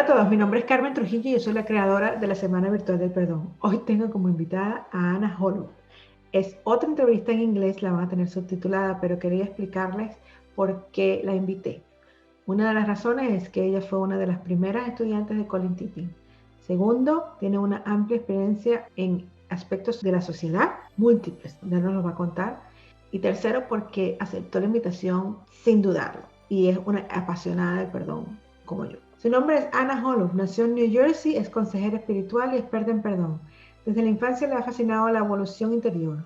a todos, mi nombre es Carmen Trujillo y yo soy la creadora de la Semana Virtual del Perdón. Hoy tengo como invitada a Ana Holub. Es otra entrevista en inglés, la van a tener subtitulada, pero quería explicarles por qué la invité. Una de las razones es que ella fue una de las primeras estudiantes de Colin Tipping. Segundo, tiene una amplia experiencia en aspectos de la sociedad, múltiples, ya nos lo va a contar. Y tercero, porque aceptó la invitación sin dudarlo y es una apasionada del perdón como yo. Su nombre es Ana Holub, nació en New Jersey, es consejera espiritual y experta en perdón. Desde la infancia le ha fascinado la evolución interior.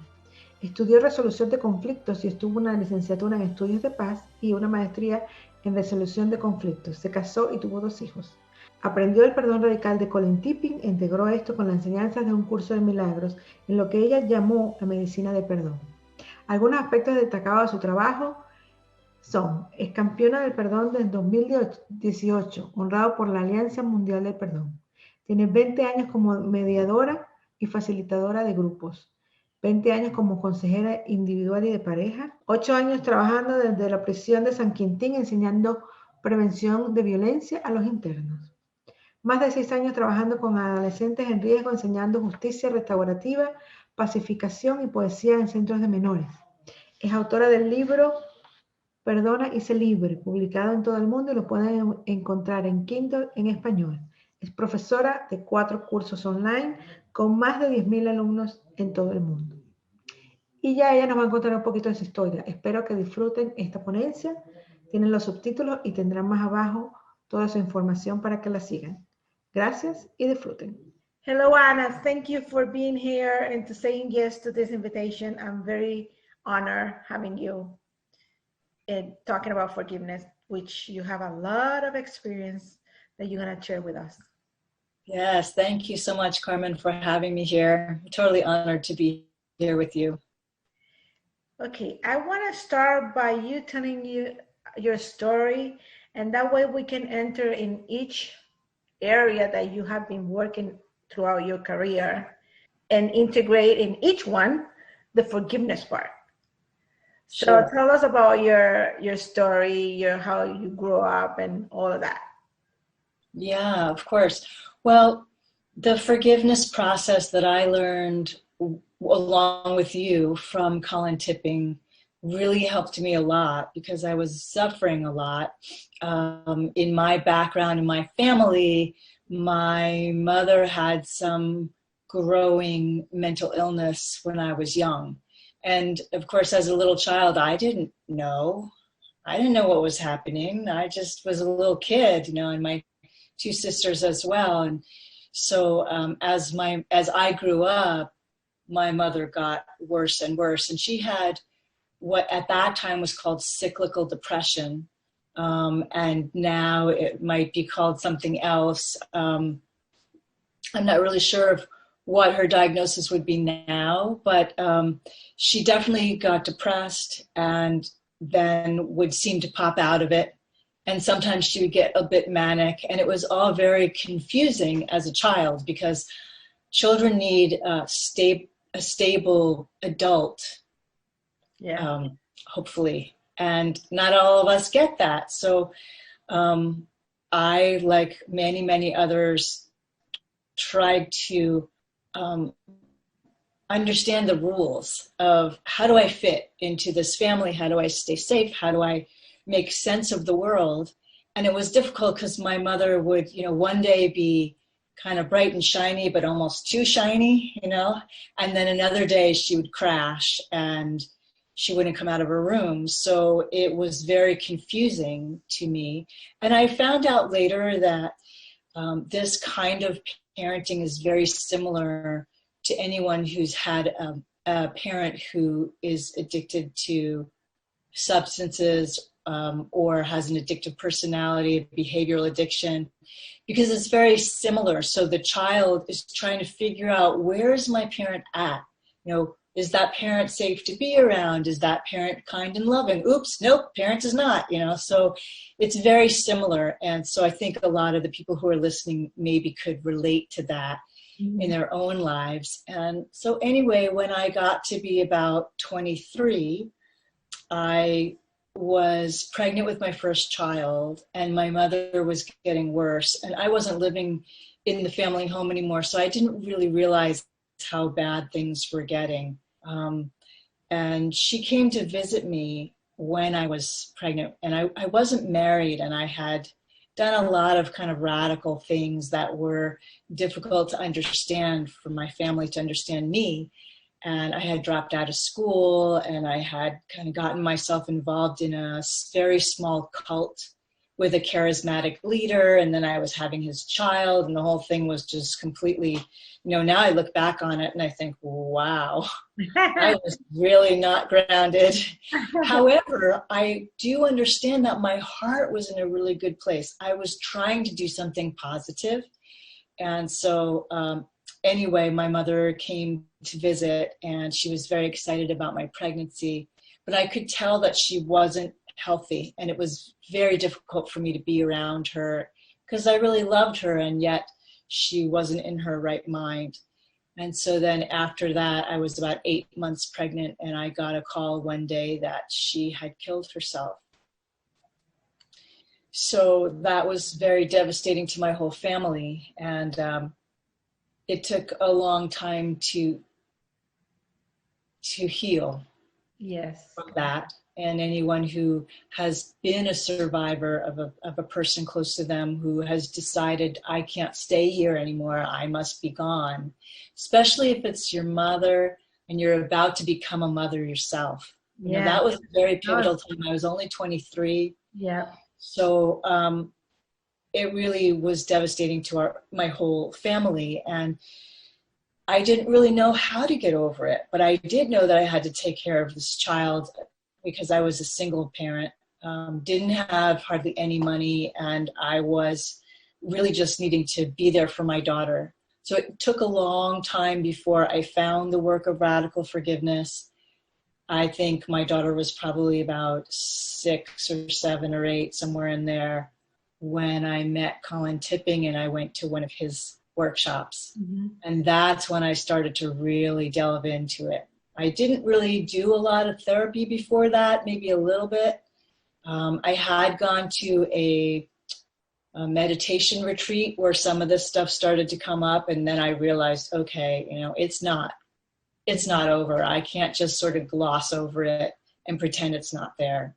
Estudió resolución de conflictos y estuvo una licenciatura en estudios de paz y una maestría en resolución de conflictos. Se casó y tuvo 2 hijos. Aprendió el perdón radical de Colin Tipping e integró esto con las enseñanzas de un curso de milagros en lo que ella llamó la medicina del perdón. Algunos aspectos destacados de su trabajo son: es campeona del perdón desde 2018, honrado por la Alianza Mundial del Perdón. Tiene 20 años como mediadora y facilitadora de grupos, 20 años como consejera individual y de pareja, 8 años trabajando desde la prisión de San Quintín enseñando prevención de violencia a los internos. Más de 6 años trabajando con adolescentes en riesgo enseñando justicia restaurativa, pacificación y poesía en centros de menores. Es autora del libro Perdona y sé libre, publicado en todo el mundo y lo pueden encontrar en Kindle en español. Es profesora de 4 cursos online con más de 10,000 alumnos en todo el mundo. Y ya ella nos va a contar un poquito de su historia. Espero que disfruten esta ponencia. Tienen los subtítulos y tendrán más abajo toda su información para que la sigan. Gracias y disfruten. Hello, Anna. Thank you for being here and to saying yes to this invitation. I'm very honored having you. Talking about forgiveness, which you have a lot of experience that you're going to share with us. Yes, thank you so much, Carmen, for having me here. I'm totally honored to be here with you. Okay, I want to start by you telling your story, and that way we can enter in each area that you have been working throughout your career and integrate in each one the forgiveness part. So Sure. tell us about your story, how you grew up and all of that. Yeah, of course. Well, the forgiveness process that I learned along with you from Colin Tipping really helped me a lot because I was suffering a lot. In my background, in my family, my mother had some growing mental illness when I was young. And of course, as a little child, I didn't know what was happening. I just was a little kid, and my 2 sisters as well. And so as I grew up, my mother got worse and worse. And she had what at that time was called cyclical depression. And now it might be called something else. I'm not really sure of what her diagnosis would be now, but she definitely got depressed and then would seem to pop out of it. And sometimes she would get a bit manic, and it was all very confusing as a child because children need a stable adult, hopefully, and not all of us get that. So I, like many others, tried to understand the rules of how do I fit into this family? How do I stay safe? How do I make sense of the world? And it was difficult because my mother would, one day be kind of bright and shiny, but almost too shiny, and then another day she would crash and she wouldn't come out of her room. So it was very confusing to me. And I found out later that this kind of parenting is very similar to anyone who's had a parent who is addicted to substances or has an addictive personality, behavioral addiction, because it's very similar. So the child is trying to figure out, where is my parent at? Is that parent safe to be around? Is that parent kind and loving? Oops, nope, parent is not, so it's very similar. And so I think a lot of the people who are listening maybe could relate to that in their own lives. And so anyway, when I got to be about 23, I was pregnant with my first child, and my mother was getting worse, and I wasn't living in the family home anymore, so I didn't really realize how bad things were getting. And she came to visit me when I was pregnant, and I wasn't married, and I had done a lot of kind of radical things that were difficult to understand for my family to understand me. And I had dropped out of school, and I had kind of gotten myself involved in a very small cult with a charismatic leader. And then I was having his child, and the whole thing was just completely, now I look back on it and I think, wow, I was really not grounded. However, I do understand that my heart was in a really good place. I was trying to do something positive. And so, anyway, my mother came to visit, and she was very excited about my pregnancy, but I could tell that she wasn't healthy, and it was very difficult for me to be around her because I really loved her, and yet she wasn't in her right mind. And so then after that, I was about 8 months pregnant, and I got a call one day that she had killed herself. So that was very devastating to my whole family, and it took a long time to heal. Yes. From that. And anyone who has been a survivor of a person close to them who has decided, I can't stay here anymore, I must be gone, especially if it's your mother and you're about to become a mother yourself. Yeah. That was a very pivotal time. I was only 23. Yeah. So it really was devastating to my whole family. And I didn't really know how to get over it, but I did know that I had to take care of this child because I was a single parent, didn't have hardly any money, and I was really just needing to be there for my daughter. So it took a long time before I found the work of radical forgiveness. I think my daughter was probably about 6 or 7 or 8, somewhere in there, when I met Colin Tipping and I went to one of his workshops. Mm-hmm. And that's when I started to really delve into it. I didn't really do a lot of therapy before that, maybe a little bit. I had gone to a meditation retreat where some of this stuff started to come up, and then I realized, okay, it's not over. I can't just sort of gloss over it and pretend it's not there.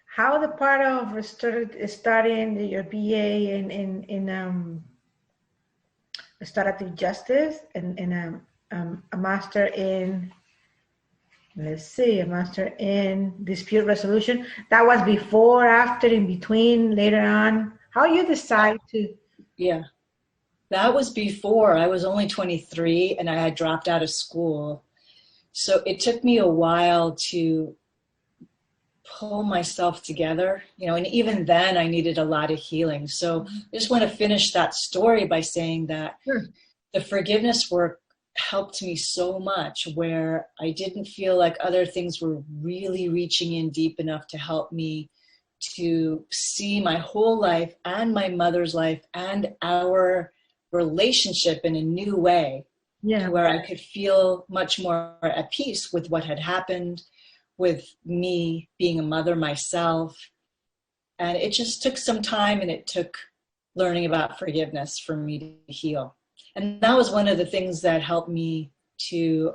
How the part of studying your BA in restorative justice and a master in, a master in dispute resolution, that was before, after, in between, later on? How you decide to? Yeah, that was before. I was only 23 and I had dropped out of school. So it took me a while to pull myself together, and even then I needed a lot of healing. So I just want to finish that story by saying that the forgiveness work helped me so much, where I didn't feel like other things were really reaching in deep enough to help me to see my whole life and my mother's life and our relationship in a new way, where I could feel much more at peace with what had happened, with me being a mother myself. And it just took some time, and it took learning about forgiveness for me to heal. And that was one of the things that helped me to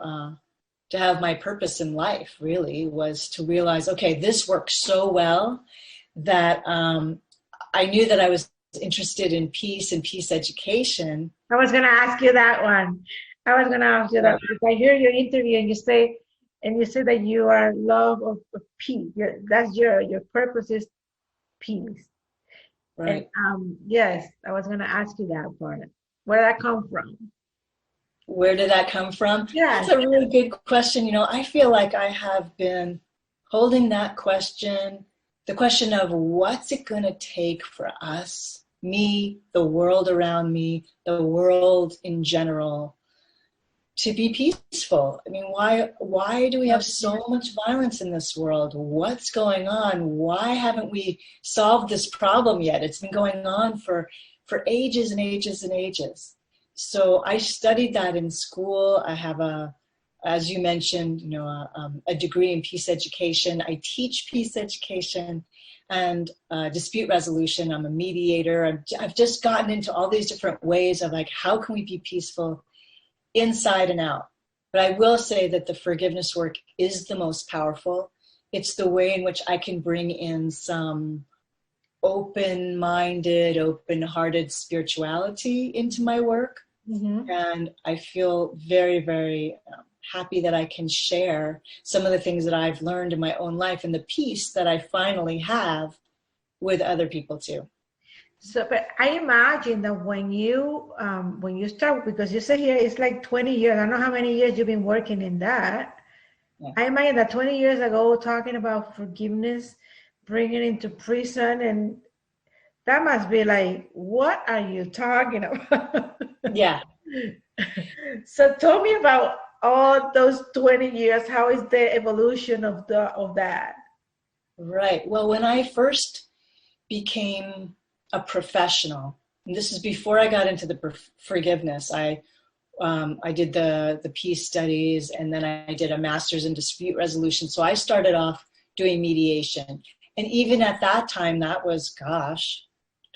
have my purpose in life, really, was to realize, okay, this works so well that I knew that I was interested in peace and peace education. I was going to ask you that one. Because I hear your interview and you say that you are love of peace. That's your purpose is peace. Right. And, yes, I was going to ask you that part. Where did that come from? Where did that come from? Yeah. That's a really good question. I feel like I have been holding that question, the question of what's it going to take for us, me, the world around me, the world in general, to be peaceful. I mean, why do we have so much violence in this world? What's going on? Why haven't we solved this problem yet? It's been going on for ages and ages and ages. So I studied that in school. I have a as you mentioned, a degree in peace education. I teach peace education and dispute resolution. I'm a mediator. I've just gotten into all these different ways of like, how can we be peaceful inside and out? But I will say that the forgiveness work is the most powerful. It's the way in which I can bring in some open-minded, open-hearted spirituality into my work. Mm-hmm. And I feel very, very happy that I can share some of the things that I've learned in my own life and the peace that I finally have with other people too. So, but I imagine that when you start, because you say here it's like 20 years, I don't know how many years you've been working in that. Yeah. I imagine that 20 years ago, talking about forgiveness, bringing it into prison, and that must be like, what are you talking about? Yeah. So tell me about all those 20 years. How is the evolution of that? Right. Well, when I first became a professional, and this is before I got into the forgiveness, I did the peace studies, and then I did a master's in dispute resolution. So I started off doing mediation. And even at that time, that was,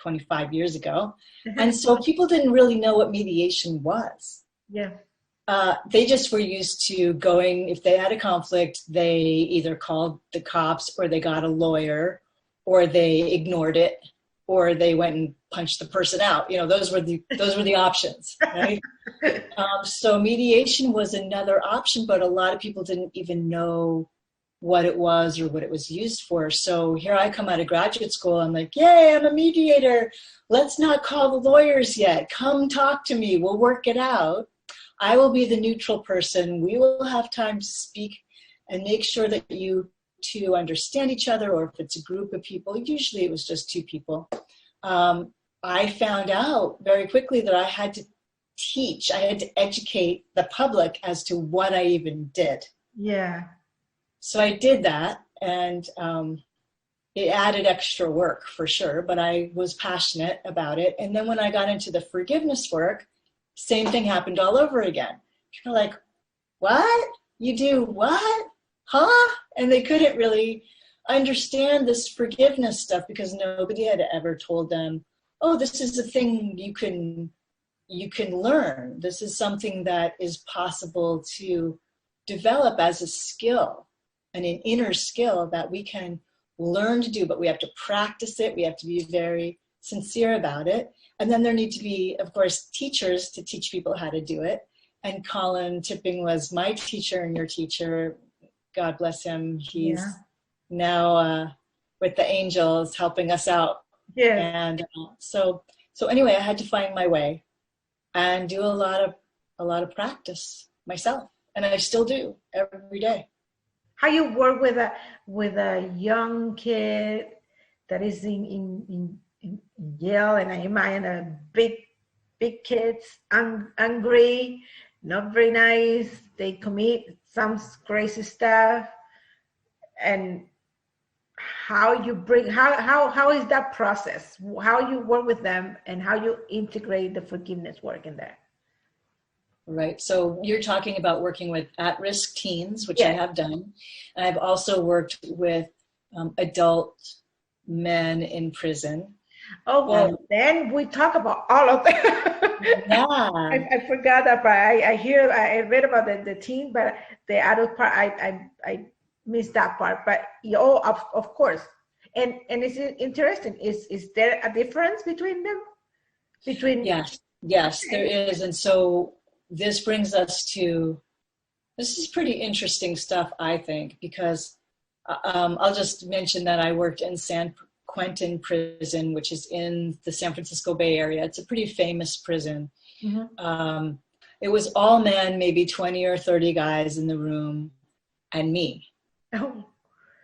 25 years ago. And so people didn't really know what mediation was. Yeah. They just were used to going, if they had a conflict, they either called the cops or they got a lawyer or they ignored it or they went and punched the person out. Those were the options, right? So mediation was another option, but a lot of people didn't even know what it was or what it was used for. So here I come out of graduate school. I'm like, yay, I'm a mediator. Let's not call the lawyers yet. Come talk to me. We'll work it out. I will be the neutral person. We will have time to speak and make sure that you two understand each other, or if it's a group of people, usually it was just two people. I found out very quickly that I had to teach. I had to educate the public as to what I even did. Yeah. So I did that, and it added extra work for sure, but I was passionate about it. And then when I got into the forgiveness work, same thing happened all over again. People are like, what? You do what? Huh? And they couldn't really understand this forgiveness stuff because nobody had ever told them, oh, this is a thing you can learn. This is something that is possible to develop as a skill. And an inner skill that we can learn to do, but we have to practice it. We have to be very sincere about it. And then there need to be, of course, teachers to teach people how to do it. And Colin Tipping was my teacher and your teacher. God bless him. He's now with the angels helping us out. Yeah. And so anyway, I had to find my way and do a lot of practice myself. And I still do every day. How you work with a young kid that is in jail, and I imagine a big kids, angry, not very nice. They commit some crazy stuff, and how is that process? How you work with them, and how you integrate the forgiveness work in there? Right. So you're talking about working with at-risk teens, which I have done. And I've also worked with adult men in prison. Oh, well, then we talk about all of them. Yeah. I forgot that part. I read about the teen, but the adult part, I missed that part. But of course. And it's interesting. Is there a difference between them? Yes, there is. And so this brings us to, this is pretty interesting stuff, I think, because I'll just mention that I worked in San Quentin prison, which is in the San Francisco Bay Area. It's a pretty famous prison. Mm-hmm. It was all men, maybe 20 or 30 guys in the room, and me. Oh.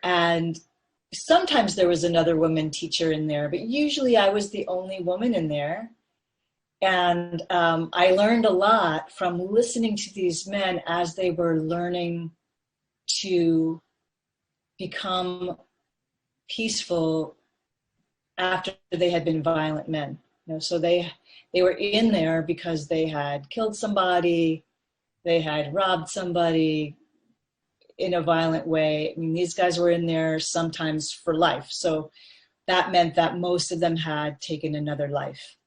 And sometimes there was another woman teacher in there, but usually I was the only woman in there. And I learned a lot from listening to these men as they were learning to become peaceful after they had been violent men. So they were in there because they had killed somebody, they had robbed somebody in a violent way. I mean, these guys were in there sometimes for life. So that meant that most of them had taken another life.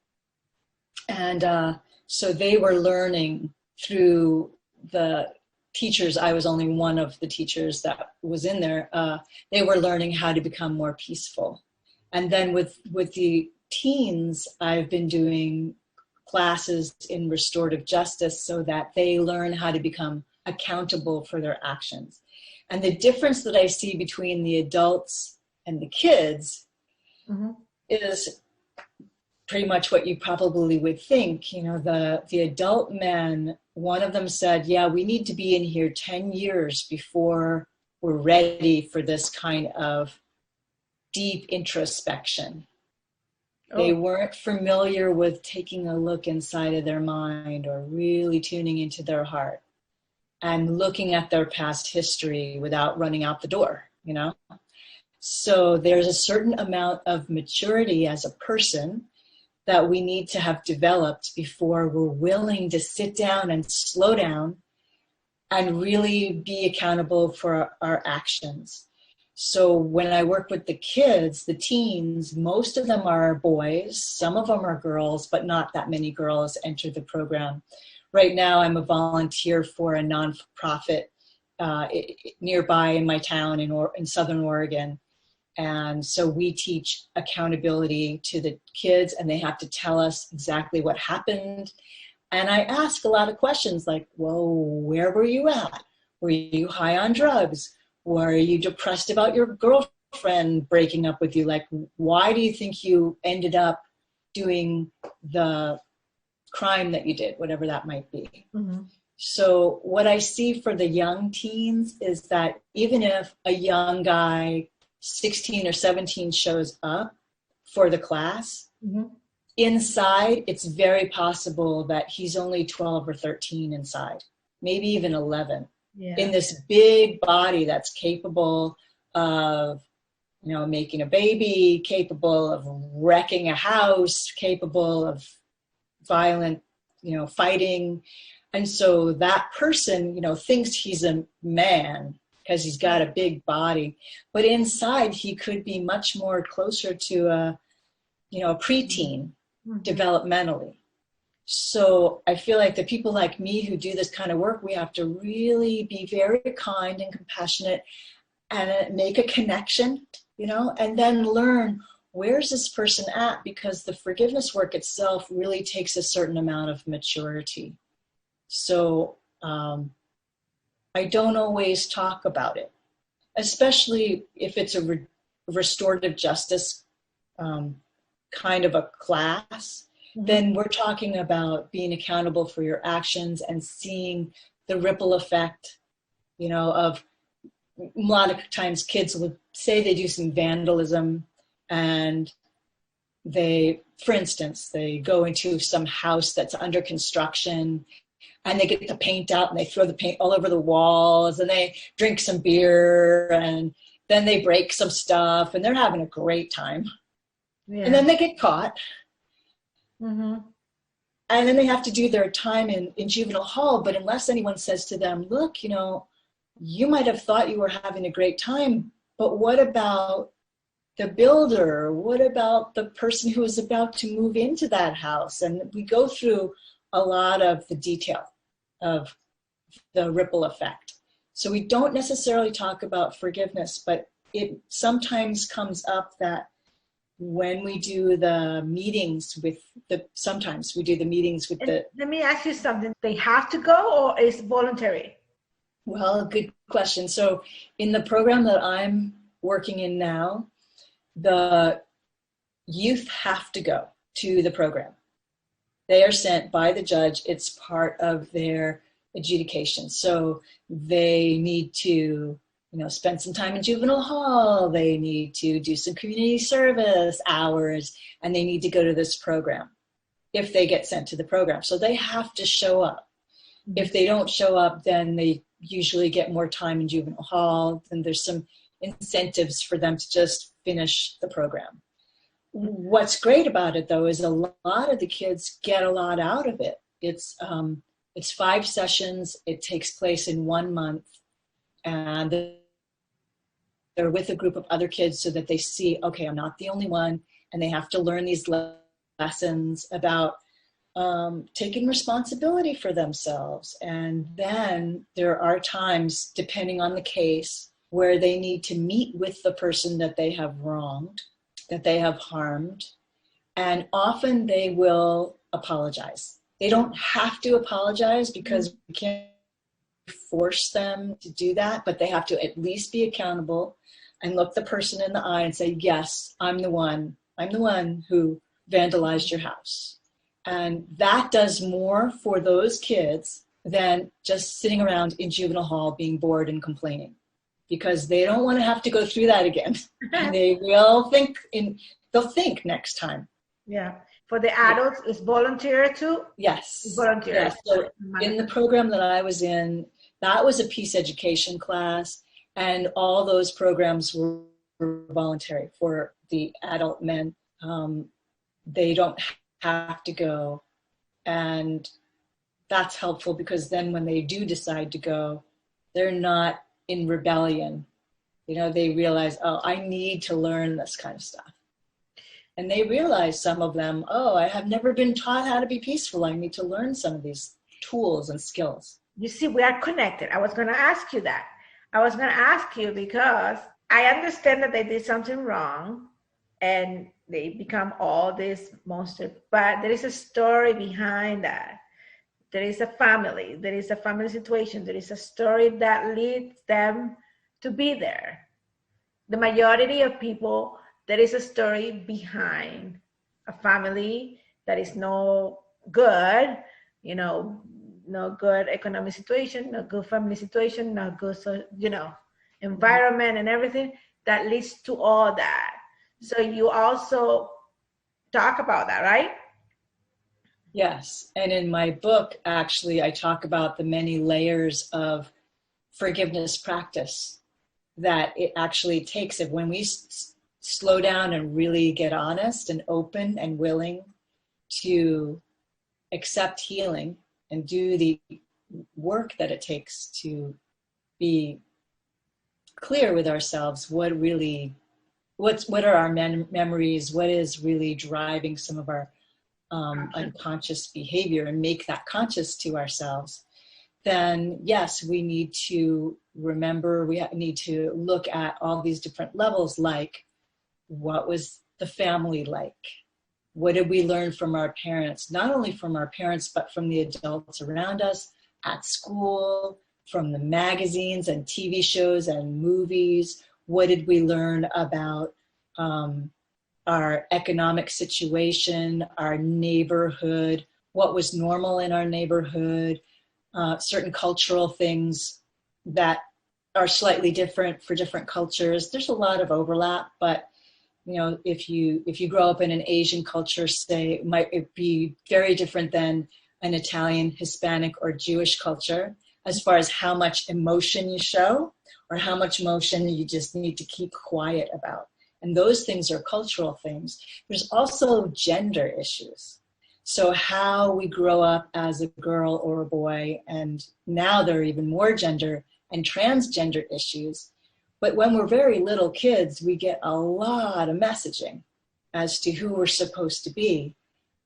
And so they were learning through the teachers. I was only one of the teachers that was in there. They were learning how to become more peaceful. And then with the teens, I've been doing classes in restorative justice so that they learn how to become accountable for their actions. And the difference that I see between the adults and the kids is pretty much what you probably would think. You know, the adult men, one of them said, yeah, we need to be in here 10 years before we're ready for this kind of deep introspection. They weren't familiar with taking a look inside of their mind or really tuning into their heart and looking at their past history without running out the door, you know? So there's a certain amount of maturity as a person that we need to have developed before we're willing to sit down and slow down and really be accountable for our actions. So when I work with the kids, the teens, most of them are boys, some of them are girls, but not that many girls enter the program. Right now, I'm a volunteer for a nonprofit nearby in my town in Southern Oregon. And so we teach accountability to the kids, and they have to tell us exactly what happened. And I ask a lot of questions like, whoa, where were you at? Were you high on drugs? Were you depressed about your girlfriend breaking up with you? Like, why do you think you ended up doing the crime that you did, whatever that might be? So what I see for the young teens is that even if a young guy, 16 or 17, shows up for the class, inside, it's very possible that he's only 12 or 13 inside, maybe even 11. In this big body that's capable of, you know, making a baby, capable of wrecking a house, capable of violent, you know, fighting. And so that person, you know, thinks he's a man because he's got a big body, but inside he could be much more closer to a, you know, a preteen developmentally. So I feel like the people like me who do this kind of work, we have to really be very kind and compassionate and make a connection, you know, and then learn, where's this person at? Because the forgiveness work itself really takes a certain amount of maturity. So I don't always talk about it, especially if it's a restorative justice kind of a class. Then we're talking about being accountable for your actions and seeing the ripple effect, you know, of a lot of times kids would say they do some vandalism and they, for instance, they go into some house that's under construction and they get the paint out and they throw the paint all over the walls and they drink some beer and then they break some stuff and they're having a great time. And then they get caught. And then they have to do their time in juvenile hall, but unless anyone says to them, look, you know, you might have thought you were having a great time, but what about the builder? What about the person who is about to move into that house? And we go through a lot of the detail of the ripple effect. So we don't necessarily talk about forgiveness, but it sometimes comes up that when we do the meetings with sometimes we do the meetings with the... Let me ask you something. They have to go or is voluntary? Well, good question. So in the program that I'm working in now, the youth have to go to the program. They are sent by the judge. It's part of their adjudication. So they need to, you know, spend some time in juvenile hall. They need to do some community service hours, and they need to go to this program if they get sent to the program. So they have to show up. If they don't show up, then they usually get more time in juvenile hall, and there's some incentives for them to just finish the program. What's great about it, though, is a lot of the kids get a lot out of it. It's It's 5 sessions. It takes place in 1 month. And they're with a group of other kids so that they see, okay, I'm not the only one. And they have to learn these lessons about taking responsibility for themselves. And then there are times, depending on the case, where they need to meet with the person that they have wronged, that they have harmed. And often they will apologize. They don't have to apologize because we can't force them to do that, but they have to at least be accountable and look the person in the eye and say, yes, I'm the one who vandalized your house. And that does more for those kids than just sitting around in juvenile hall being bored and complaining, because they don't want to have to go through that again. And they'll think next time. Yeah. For the adults, it's volunteer too? Yes. It's volunteer. Yes. So in the program that I was in, that was a peace education class, and all those programs were voluntary for the adult men. They don't have to go. And that's helpful because then when they do decide to go, they're not in rebellion. You know, they realize, oh, I need to learn this kind of stuff. And they realize, some of them, oh, I have never been taught how to be peaceful. I need to learn some of these tools and skills. You see, we are connected. I was going to ask you that. I was going to ask you because I understand that they did something wrong and they become all this monster, but there is a story behind that. There is a family situation. There is a story that leads them to be there. The majority of people, there is a story behind a family that is no good, you know, no good economic situation, no good family situation, no good, environment and everything that leads to all that. So you also talk about that, right? Yes. And in my book, actually, I talk about the many layers of forgiveness practice that it actually takes. If when we slow down and really get honest and open and willing to accept healing and do the work that it takes to be clear with ourselves, what are our memories, what is really driving some of our unconscious behavior, and make that conscious to ourselves, then yes, we need to remember, we need to look at all these different levels, like what was the family like? What did we learn from our parents? Not only from our parents, but from the adults around us, at school, from the magazines and TV shows and movies. What did we learn about our economic situation, our neighborhood, what was normal in our neighborhood, certain cultural things that are slightly different for different cultures. There's a lot of overlap, but you know, if you grow up in an Asian culture, say, it might be very different than an Italian, Hispanic, or Jewish culture, as far as how much emotion you show or how much emotion you just need to keep quiet about. And those things are cultural things. There's also gender issues. So how we grow up as a girl or a boy, and now there are even more gender and transgender issues. But when we're very little kids, we get a lot of messaging as to who we're supposed to be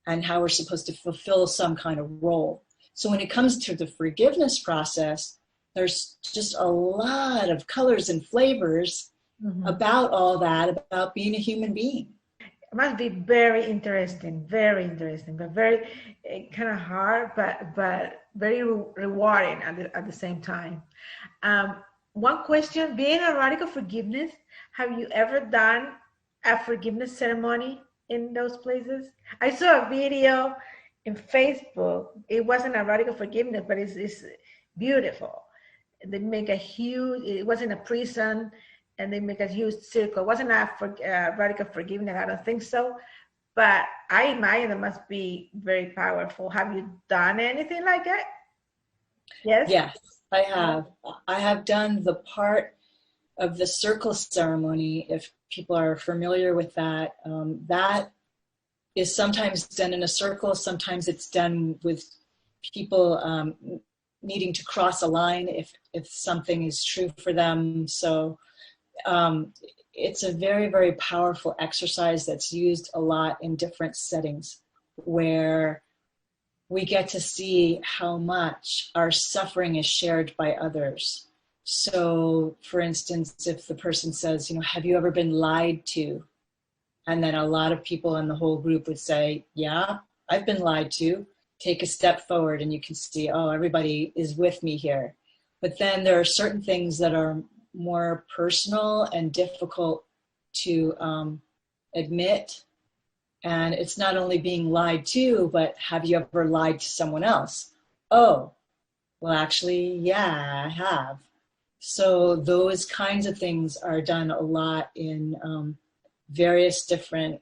and how we're supposed to fulfill some kind of role. So when it comes to the forgiveness process, there's just a lot of colors and flavors about all that, about being a human being. It must be very interesting, but very kind of hard, but very rewarding at the same time. One question, being a radical forgiveness, have you ever done a forgiveness ceremony in those places? I saw a video in Facebook. It wasn't a radical forgiveness, but it's beautiful. They make a huge, it was in a prison, and they make a huge circle. It wasn't a radical forgiveness, I don't think so. But I imagine it must be very powerful. Have you done anything like that? Yes? Yes, I have. I have done the part of the circle ceremony, if people are familiar with that. That is sometimes done in a circle, sometimes it's done with people needing to cross a line if something is true for them. So it's a very, very powerful exercise that's used a lot in different settings where we get to see how much our suffering is shared by others. So, for instance, if the person says, have you ever been lied to? And then a lot of people in the whole group would say, yeah, I've been lied to. Take a step forward and you can see, oh, everybody is with me here. But then there are certain things that are more personal and difficult to admit. And it's not only being lied to, but have you ever lied to someone else? Oh, well, actually, yeah, I have. So those kinds of things are done a lot in various different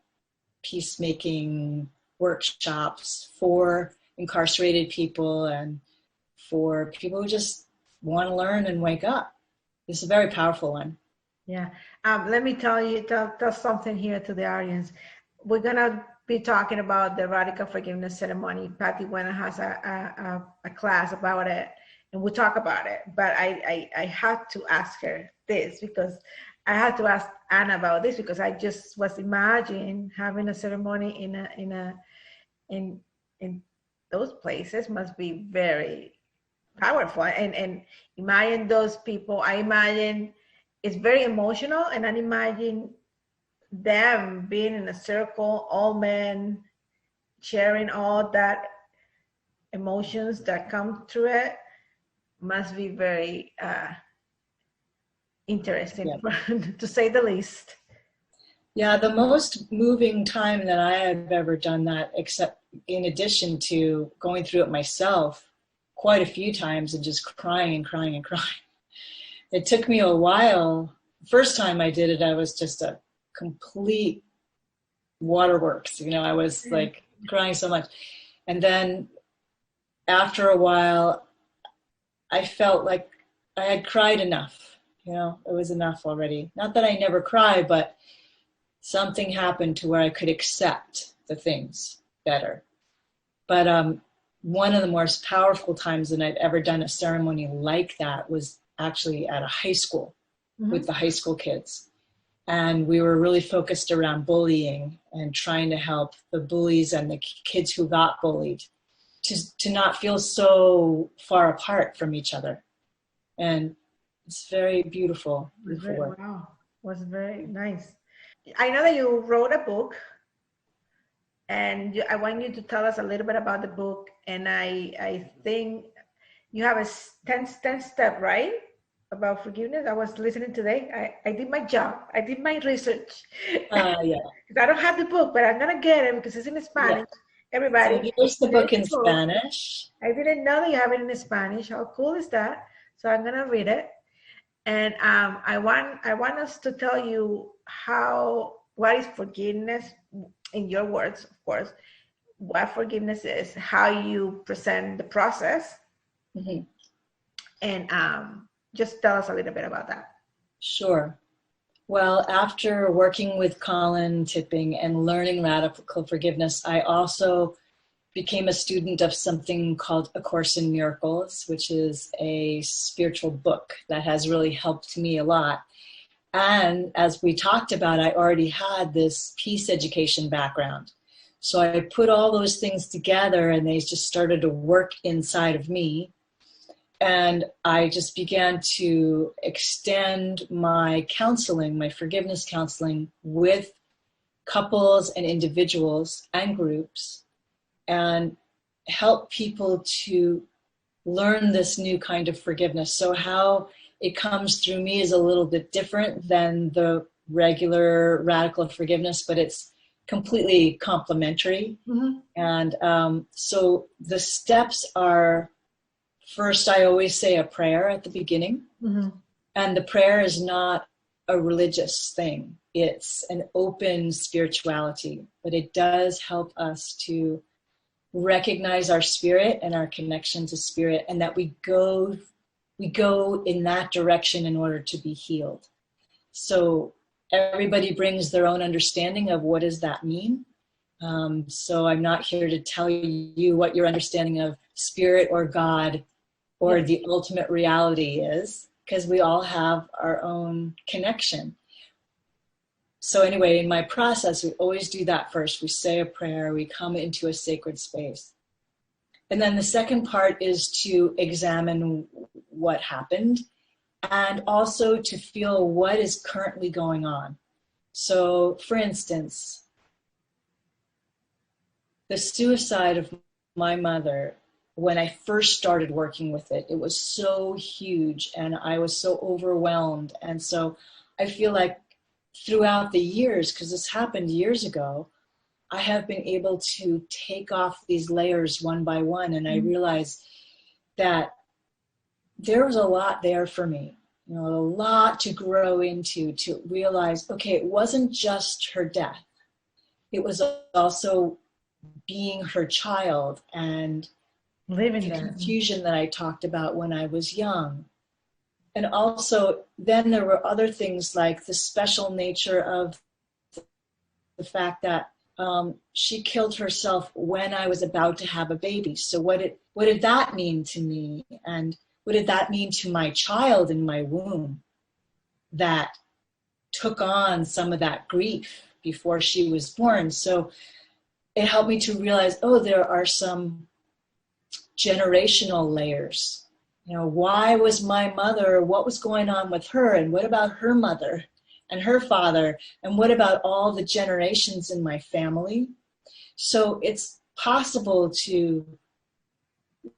peacemaking workshops for incarcerated people and for people who just want to learn and wake up. It's a very powerful one. Yeah. Let me tell something here to the audience. We're going to be talking about the radical forgiveness ceremony. Patty Wenner has a class about it, and we'll talk about it. But I had to ask her this because I had to ask Anna about this because I just was imagining having a ceremony in those places must be very powerful. And imagine those people. I imagine it's very emotional, and I imagine them being in a circle, all men, sharing all that emotions that come through it must be very interesting, to say the least. Yeah, the most moving time that I have ever done that, except in addition to going through it myself quite a few times and just crying and crying and crying. It took me a while. First time I did it, I was just a complete waterworks. I was like crying so much. And then after a while, I felt like I had cried enough. It was enough already. Not that I never cry, but something happened to where I could accept the things better. But one of the most powerful times that I've ever done a ceremony like that was actually at a high school with the high school kids. And we were really focused around bullying and trying to help the bullies and the kids who got bullied to not feel so far apart from each other. And it's very beautiful work. Wow, it was very nice. I know that you wrote a book, and I want you to tell us a little bit about the book. And I think you have a 10-step, right? About forgiveness. I was listening today. I did my job. I did my research. Yeah. I don't have the book, but I'm going to get it because it's in Spanish. Yeah. Everybody. So here's the book in Spanish. I didn't know that you have it in Spanish. How cool is that? So I'm going to read it. And I want us to tell you what is forgiveness in your words, of course, what forgiveness is, how you present the process. And just tell us a little bit about that. Sure. Well, after working with Colin Tipping and learning radical forgiveness, I also became a student of something called A Course in Miracles, which is a spiritual book that has really helped me a lot. And as we talked about, I already had this peace education background. So I put all those things together and they just started to work inside of me. And I just began to extend my counseling, my forgiveness counseling with couples and individuals and groups and help people to learn this new kind of forgiveness. So how it comes through me is a little bit different than the regular radical forgiveness, but it's completely complementary. And so the steps are, first, I always say a prayer at the beginning. And the prayer is not a religious thing. It's an open spirituality, but it does help us to recognize our spirit and our connection to spirit, and that we go in that direction in order to be healed. So everybody brings their own understanding of what does that mean. So I'm not here to tell you what your understanding of spirit or God or the ultimate reality is, because we all have our own connection. So anyway, in my process, we always do that first. We say a prayer, we come into a sacred space. And then the second part is to examine what happened and also to feel what is currently going on. So for instance, the suicide of my mother, when I first started working with it, it was so huge and I was so overwhelmed. And so I feel like throughout the years, because this happened years ago, I have been able to take off these layers one by one. And I realized that there was a lot there for me, a lot to grow into, to realize, okay, it wasn't just her death. It was also being her child and living the there. Confusion that I talked about when I was young. And also, then there were other things like the special nature of the fact that she killed herself when I was about to have a baby. So what did that mean to me? And what did that mean to my child in my womb that took on some of that grief before she was born? So it helped me to realize, there are some generational layers. Why was my mother, what was going on with her, and what about her mother and her father, and what about all the generations in my family? So it's possible to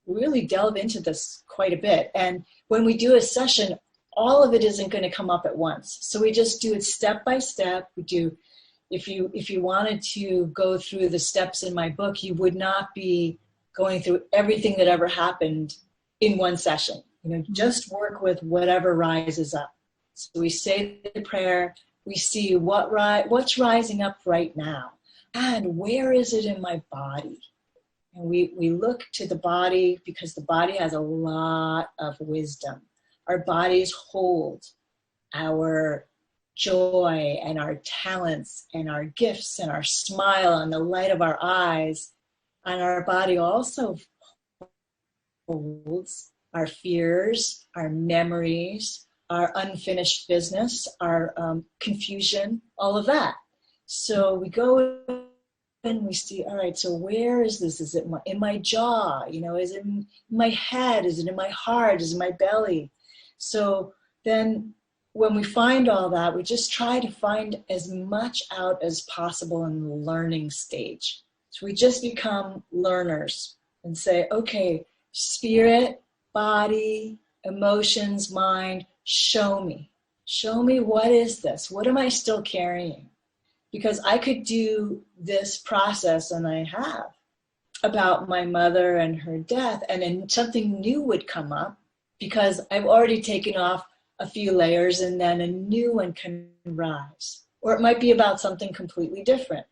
really delve into this quite a bit. And when we do a session, all of it isn't going to come up at once. So we just do it step by step. We do, if you wanted to go through the steps in my book, you would not be going through everything that ever happened in one session. Just work with whatever rises up. So we say the prayer, we see what's rising up right now, and where is it in my body? And we look to the body because the body has a lot of wisdom. Our bodies hold our joy and our talents and our gifts and our smile and the light of our eyes. And our body also holds our fears, our memories, our unfinished business, our confusion, all of that. So we go and we see, all right, so where is this? Is it in my jaw? Is it in my head? Is it in my heart? Is it in my belly? So then when we find all that, we just try to find as much out as possible in the learning stage. So we just become learners and say, okay, spirit, body, emotions, mind, show me. Show me, what is this? What am I still carrying? Because I could do this process, and I have, about my mother and her death, and then something new would come up because I've already taken off a few layers and then a new one can rise. Or it might be about something completely different.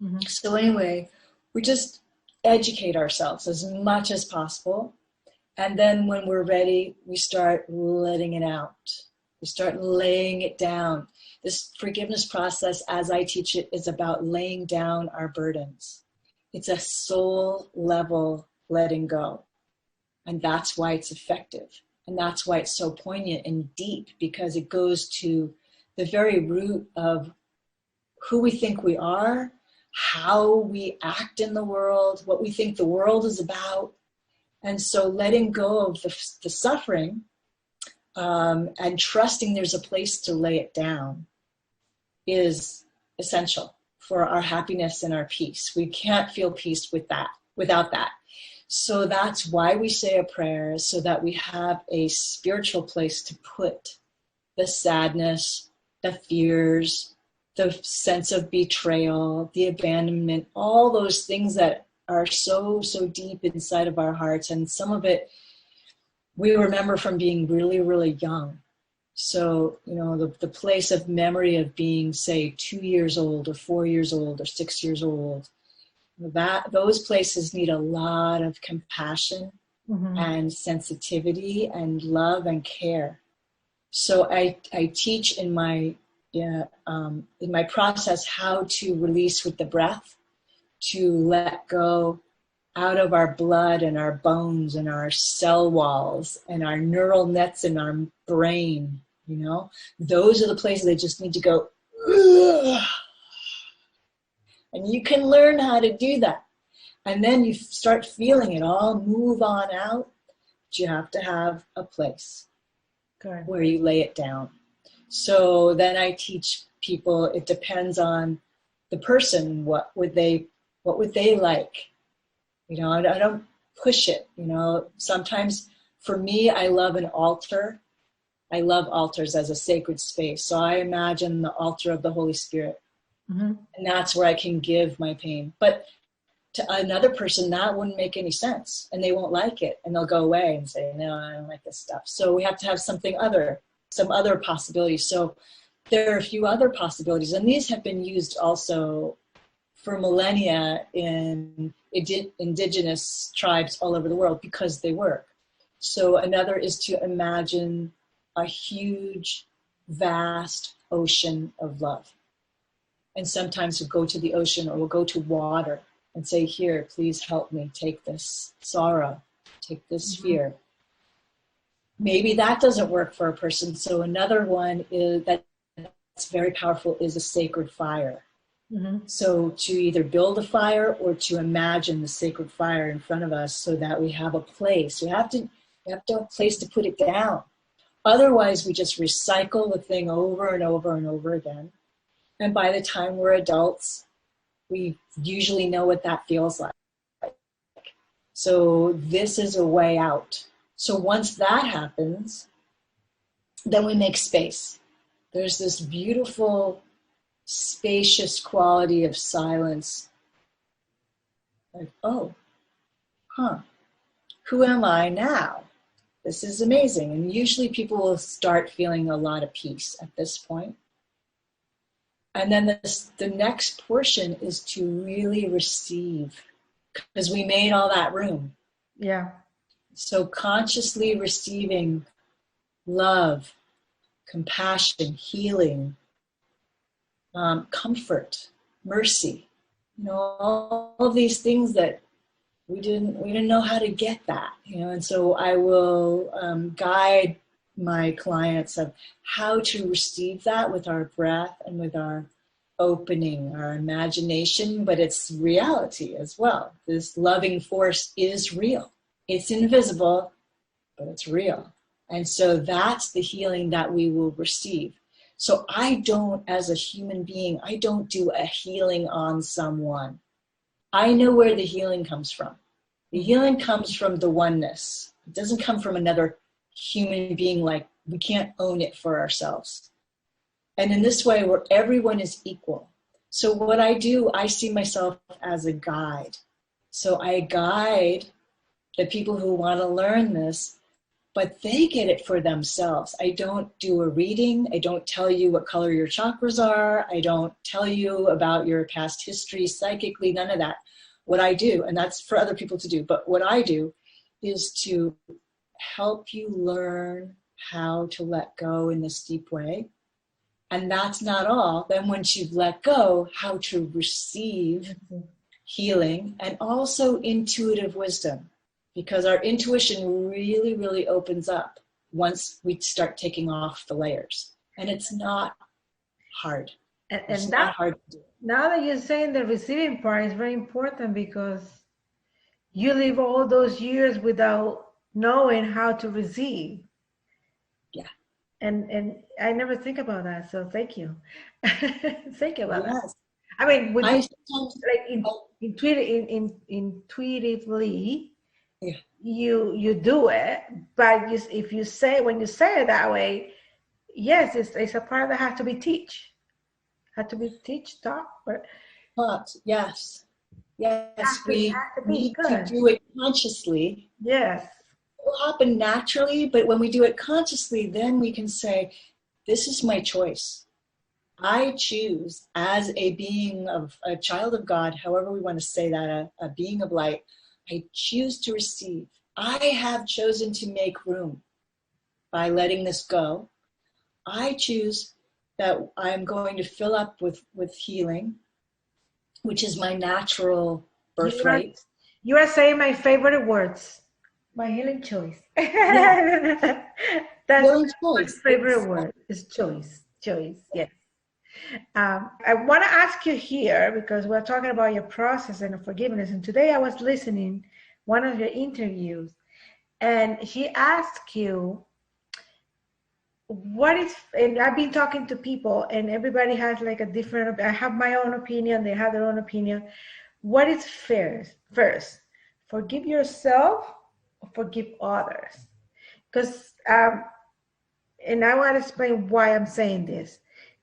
Mm-hmm. So anyway, we just educate ourselves as much as possible. And then when we're ready, we start letting it out. We start laying it down. This forgiveness process, as I teach it, is about laying down our burdens. It's a soul level letting go. And that's why it's effective. And that's why it's so poignant and deep, because it goes to the very root of who we think we are, how we act in the world, what we think the world is about. And so letting go of the suffering and trusting there's a place to lay it down is essential for our happiness and our peace. We can't feel peace without that. So that's why we say a prayer, so that we have a spiritual place to put the sadness, the fears, the sense of betrayal, the abandonment, all those things that are so, so deep inside of our hearts. And some of it we remember from being really, really young. So, the place of memory of being, say, 2 years old or 4 years old or 6 years old, those places need a lot of compassion and sensitivity and love and care. So I teach in my process how to release with the breath, to let go out of our blood and our bones and our cell walls and our neural nets in our brain, you know? Those are the places that just need to go, ugh. And you can learn how to do that. And then you start feeling it all move on out. But you have to have a place where you lay it down. So then I teach people, it depends on the person, what would they like? You know, I don't push it, you know. Sometimes for me, I love an altar. I love altars as a sacred space. So I imagine the altar of the Holy Spirit. Mm-hmm. And that's where I can give my pain. But to another person, that wouldn't make any sense. And they won't like it. And they'll go away and say, no, I don't like this stuff. So we have to have some other possibilities. So there are a few other possibilities. And these have been used also for millennia in indigenous tribes all over the world because they work. So another is to imagine a huge, vast ocean of love. And sometimes we'll go to the ocean or we'll go to water and say, here, please help me take this sorrow, take this fear. Maybe that doesn't work for a person. So another one is that's very powerful is a sacred fire. Mm-hmm. So to either build a fire or to imagine the sacred fire in front of us so that we have a place. We have to have a place to put it down. Otherwise, we just recycle the thing over and over and over again. And by the time we're adults, we usually know what that feels like. So this is a way out. So once that happens, then we make space. There's this beautiful, spacious quality of silence. Like, oh, who am I now? This is amazing. And usually people will start feeling a lot of peace at this point. And then the next portion is to really receive, because we made all that room. Yeah. So consciously receiving love, compassion, healing, comfort, mercy, you know, all of these things that we didn't know how to get that, you know. And so I will guide my clients of how to receive that with our breath and with our opening, our imagination, but it's reality as well. This loving force is real. It's invisible, but it's real. And so that's the healing that we will receive. So I don't, as a human being, I don't do a healing on someone. I know where the healing comes from. The healing comes from the oneness. It doesn't come from another human being, like we can't own it for ourselves. And in this way, where everyone is equal. So what I do, I see myself as a guide. So I guide the people who want to learn this, but they get it for themselves. I don't do a reading. I don't tell you what color your chakras are. I don't tell you about your past history psychically, none of that. What I do, and that's for other people to do, but what I do is to help you learn how to let go in this deep way. And that's not all. Then once you've let go, how to receive healing and also intuitive wisdom. Because our intuition really, really opens up once we start taking off the layers. And it's not hard. It's not hard to do. Now that you're saying the receiving part is very important, because you live all those years without knowing how to receive. Yeah. And I never think about that. So thank you. Think about that. I mean, intuitively, yeah. You do it, but when you say it that way, yes, it's a part that has to be taught. But yes, we need to do it consciously. Yes, it will happen naturally, but when we do it consciously, then we can say, "This is my choice. I choose as a being of a child of God, however we want to say that, a being of light. I choose to receive. I have chosen to make room by letting this go. I choose that I'm going to fill up with healing, which is my natural birthright. You are saying my favorite words. My healing choice. Yeah. That's Healing my choice. favorite word is choice. Choice, yes. I want to ask you here because we're talking about your process and forgiveness. And today I was listening one of your interviews, and she asked you what is. And I've been talking to people, and everybody has like a different. I have my own opinion. They have their own opinion. What is first? Forgive yourself or forgive others? Because and I want to explain why I'm saying this.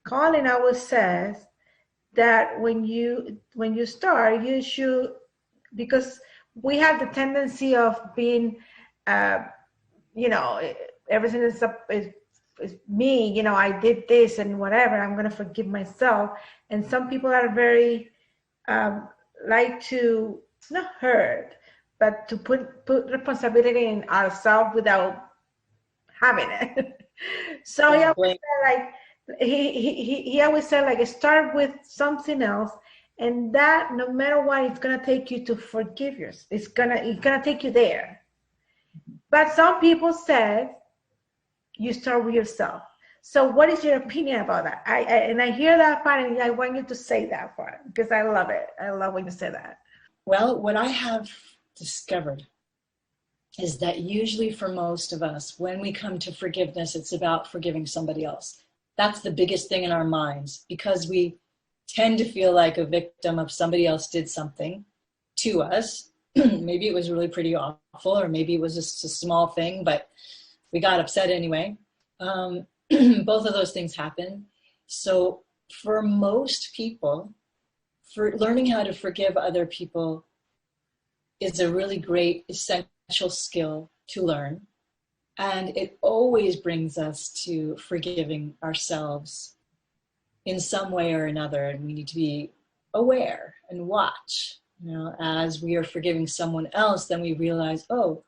Colin always says that when you start, you should, because we have the tendency of being, you know, everything is me. You know, I did this and whatever. I'm going to forgive myself. And some people are very like to not hurt, but to put responsibility in ourselves without having it. So Yeah, he always said, like, he always said, like, start with something else, and that no matter what, it's gonna take you to forgive yourself. It's gonna take you there. But some people said you start with yourself. So what is your opinion about that? I hear that part, and I want you to say that part because I love it. I love when you say that. Well, what I have discovered is that usually for most of us, when we come to forgiveness, it's about forgiving somebody else. That's the biggest thing in our minds, because we tend to feel like a victim of somebody else did something to us. Maybe it was really pretty awful, or maybe it was just a small thing, but we got upset anyway. Both of those things happen. So for most people, for learning how to forgive other people is a really great essential skill to learn. And it always brings us to forgiving ourselves in some way or another. And we need to be aware and watch. You know, as we are forgiving someone else, then we realize, oh,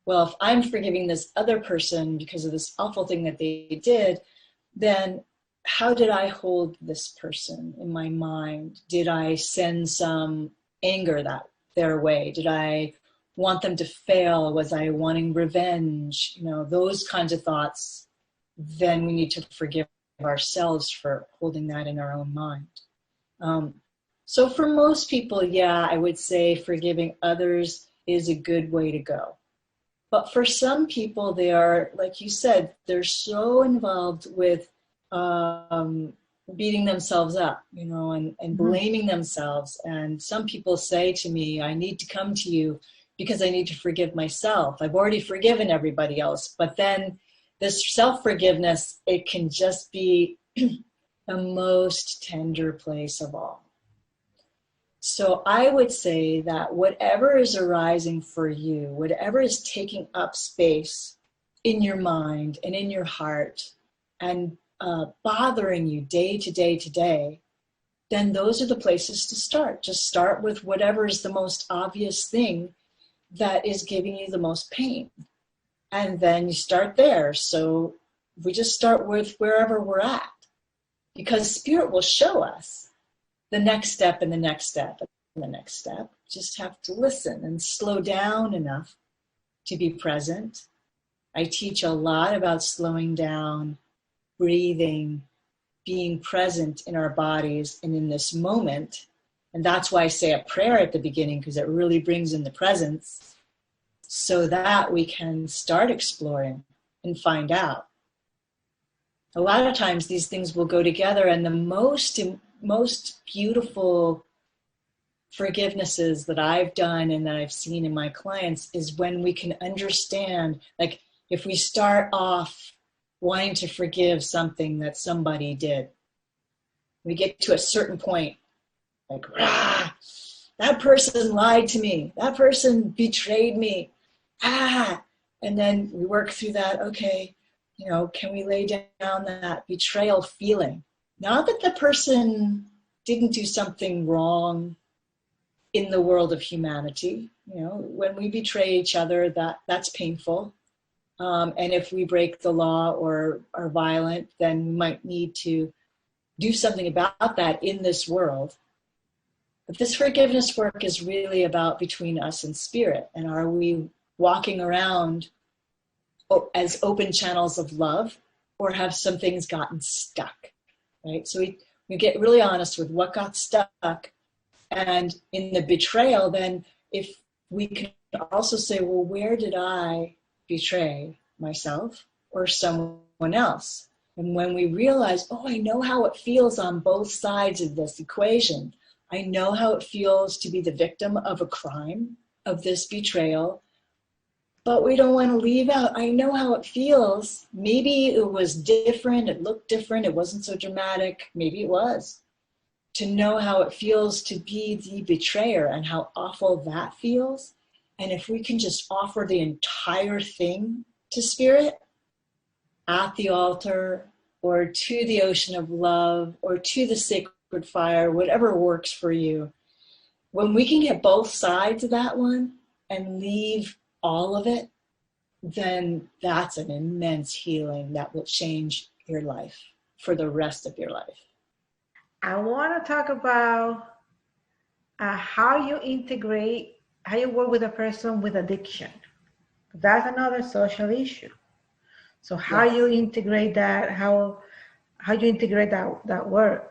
well, if I'm forgiving this other person because of this awful thing that they did, then how did I hold this person in my mind? Did I send some anger their way? Did I want them to fail? Was I wanting revenge? You know, those kinds of thoughts. Then we need to forgive ourselves for holding that in our own mind. So for most people, yeah, I would say forgiving others is a good way to go. But for some people, they are, like you said, they're so involved with beating themselves up, you know, and blaming themselves. And some people say to me, I need to come to you because I need to forgive myself. I've already forgiven everybody else. But then this self-forgiveness, it can just be the most tender place of all. So I would say that whatever is arising for you, whatever is taking up space in your mind and in your heart and bothering you day to day to day, then those are the places to start. Just start with whatever is the most obvious thing that is giving you the most pain. And then you start there. So we just start with wherever we're at, because Spirit will show us the next step and the next step and the next step. Just have to listen and slow down enough to be present. I teach a lot about slowing down, breathing, being present in our bodies and in this moment. And that's why I say a prayer at the beginning, because it really brings in the presence so that we can start exploring and find out. A lot of times these things will go together, and the most beautiful forgivenesses that I've done and that I've seen in my clients is when we can understand, like if we start off wanting to forgive something that somebody did, we get to a certain point, like, that person lied to me, that person betrayed me, and then we work through that. Okay, you know, can we lay down that betrayal feeling? Not that the person didn't do something wrong in the world of humanity. You know, when we betray each other, that's painful. And if we break the law or are violent, then we might need to do something about that in this world. But this forgiveness work is really about between us and spirit. And are we walking around as open channels of love, or have some things gotten stuck, right? So we get really honest with what got stuck. And in the betrayal, then if we can also say, well, where did I betray myself or someone else? And when we realize, oh, I know how it feels on both sides of this equation. I know how it feels to be the victim of a crime, of this betrayal, but we don't want to leave out, I know how it feels. Maybe it was different, it looked different, it wasn't so dramatic, maybe it was. To know how it feels to be the betrayer and how awful that feels. And if we can just offer the entire thing to spirit, at the altar, or to the ocean of love, or to the sacred fire, whatever works for you. When we can get both sides of that one and leave all of it, then that's an immense healing that will change your life for the rest of your life. I want to talk about how you work with a person with addiction. That's another social issue. So how you integrate that, how you integrate that work,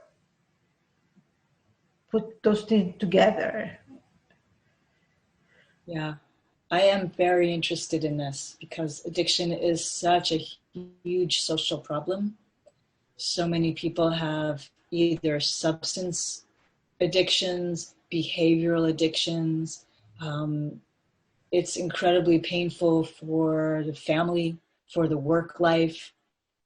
put those things together. Yeah, I am very interested in this because addiction is such a huge social problem. So many people have either substance addictions, behavioral addictions. It's incredibly painful for the family, for the work life.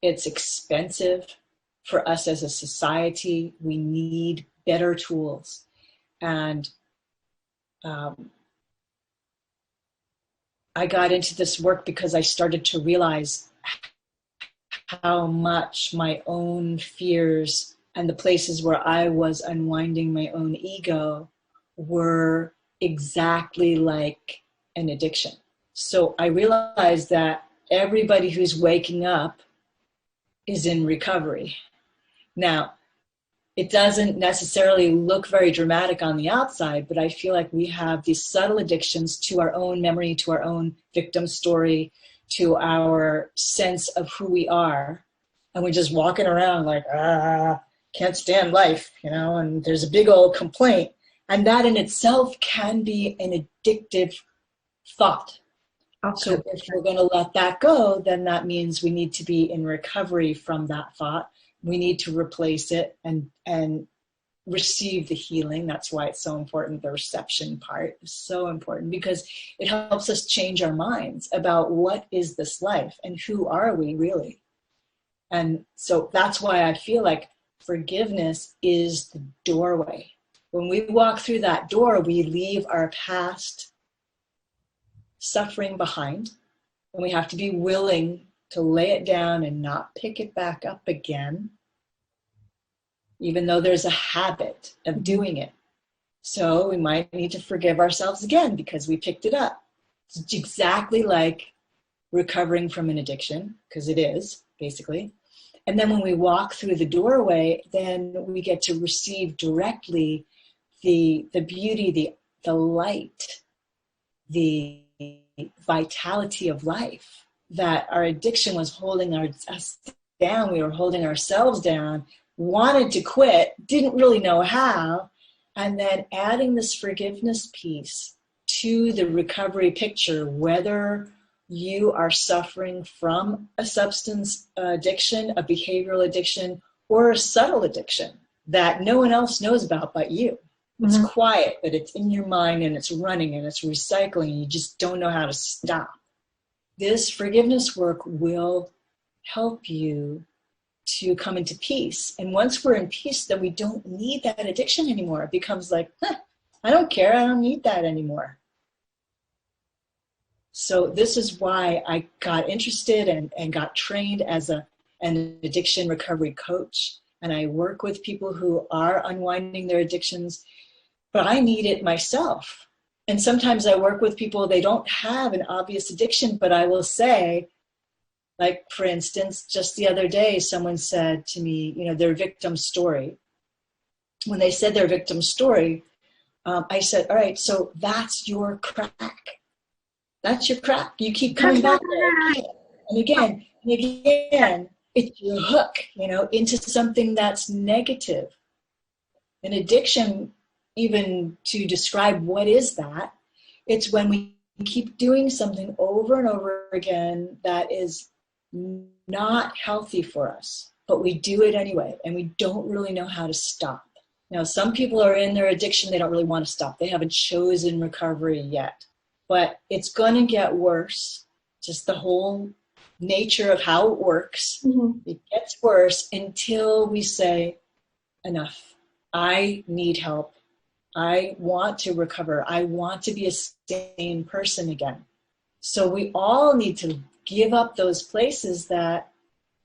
It's expensive for us as a society. We need better tools. And I got into this work because I started to realize how much my own fears and the places where I was unwinding my own ego were exactly like an addiction. So I realized that everybody who's waking up is in recovery. Now, it doesn't necessarily look very dramatic on the outside, but I feel like we have these subtle addictions to our own memory, to our own victim story, to our sense of who we are. And we're just walking around like, can't stand life, and there's a big old complaint. And that in itself can be an addictive thought. Okay. So if we're going to let that go, then that means we need to be in recovery from that thought. We need to replace it and receive the healing. That's why it's so important. The reception part is so important because it helps us change our minds about what is this life and who are we really. And so that's why I feel like forgiveness is the doorway. When we walk through that door, we leave our past suffering behind, and we have to be willing to lay it down and not pick it back up again, even though there's a habit of doing it. So we might need to forgive ourselves again because we picked it up. It's exactly like recovering from an addiction, because it is, basically. And then when we walk through the doorway, then we get to receive directly the beauty, the light, the vitality of life, that our addiction was holding us down. We were holding ourselves down, wanted to quit, didn't really know how. And then adding this forgiveness piece to the recovery picture, whether you are suffering from a substance addiction, a behavioral addiction, or a subtle addiction that no one else knows about but you. It's quiet, but it's in your mind and it's running and it's recycling and you just don't know how to stop. This forgiveness work will help you to come into peace. And once we're in peace, then we don't need that addiction anymore. It becomes like, I don't care. I don't need that anymore. So this is why I got interested and got trained as an addiction recovery coach. And I work with people who are unwinding their addictions, but I need it myself. And sometimes I work with people, they don't have an obvious addiction, but I will say, like, for instance, just the other day, someone said to me, their victim story. When they said their victim story, I said, all right, so that's your crack. That's your crack. You keep coming back there. And again, it's your hook, into something that's negative. An addiction, even to describe what is that, it's when we keep doing something over and over again that is not healthy for us, but we do it anyway, and we don't really know how to stop. Now, some people are in their addiction, they don't really want to stop. They haven't chosen recovery yet, but it's going to get worse. Just the whole nature of how it works. Mm-hmm. It gets worse until we say, enough. I need help. I want to recover. I want to be a sane person again. So we all need to give up those places that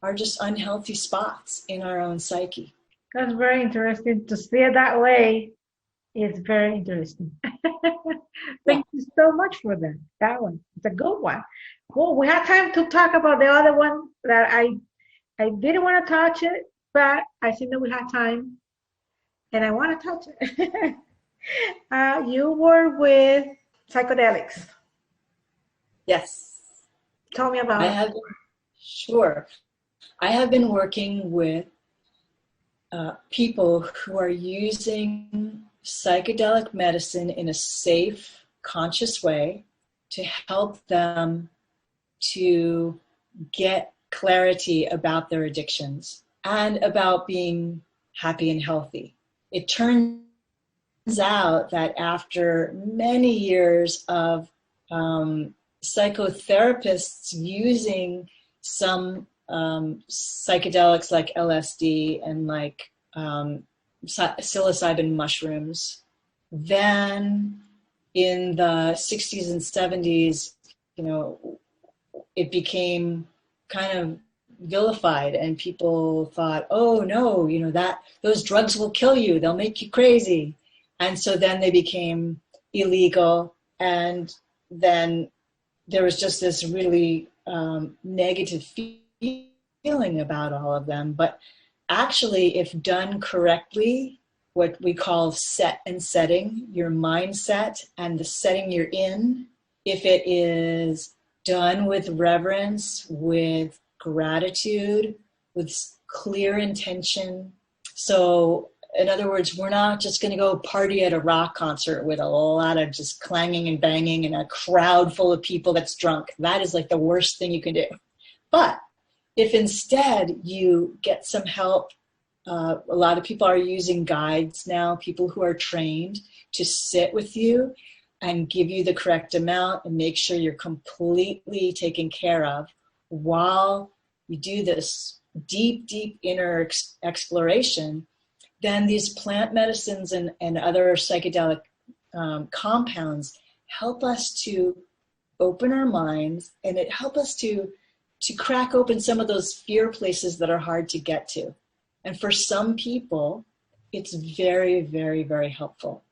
are just unhealthy spots in our own psyche. That's very interesting. To see it that way is very interesting. Thank you so much for that. That one. It's a good one. Well, we had time to talk about the other one that I didn't want to touch it, but I think that we had time and I want to touch it. You were with psychedelics. Yes. Tell me about it. Sure. I have been working with people who are using psychedelic medicine in a safe, conscious way to help them to get clarity about their addictions and about being happy and healthy. It turns out that after many years of psychotherapists using some psychedelics like LSD and like psilocybin mushrooms, then in the 60s and 70s, it became kind of vilified, and people thought, oh no, that those drugs will kill you, they'll make you crazy. And so then they became illegal, and then there was just this really negative feeling about all of them. But actually, if done correctly, what we call set and setting, your mindset and the setting you're in, if it is done with reverence, with gratitude, with clear intention. So in other words, we're not just going to go party at a rock concert with a lot of just clanging and banging and a crowd full of people that's drunk. That is like the worst thing you can do. But if instead you get some help, a lot of people are using guides now, people who are trained to sit with you and give you the correct amount and make sure you're completely taken care of while you do this deep, deep inner exploration, then these plant medicines and other psychedelic compounds help us to open our minds, and it helps us to crack open some of those fear places that are hard to get to. And for some people, it's very, very, very helpful.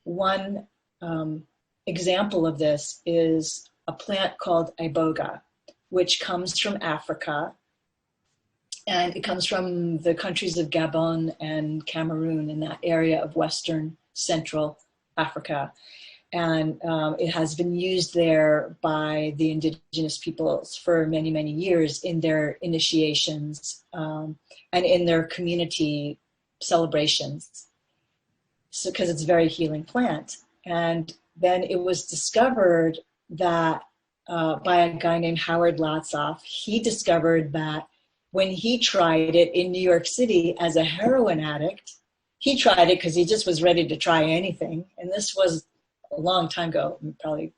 One example of this is a plant called iboga, which comes from Africa. And it comes from the countries of Gabon and Cameroon in that area of Western Central Africa. And it has been used there by the indigenous peoples for many, many years in their initiations and in their community celebrations. So, because it's a very healing plant. And then it was discovered that by a guy named Howard Latzoff. He discovered that when he tried it in New York City as a heroin addict, he tried it because he just was ready to try anything. And this was a long time ago, probably,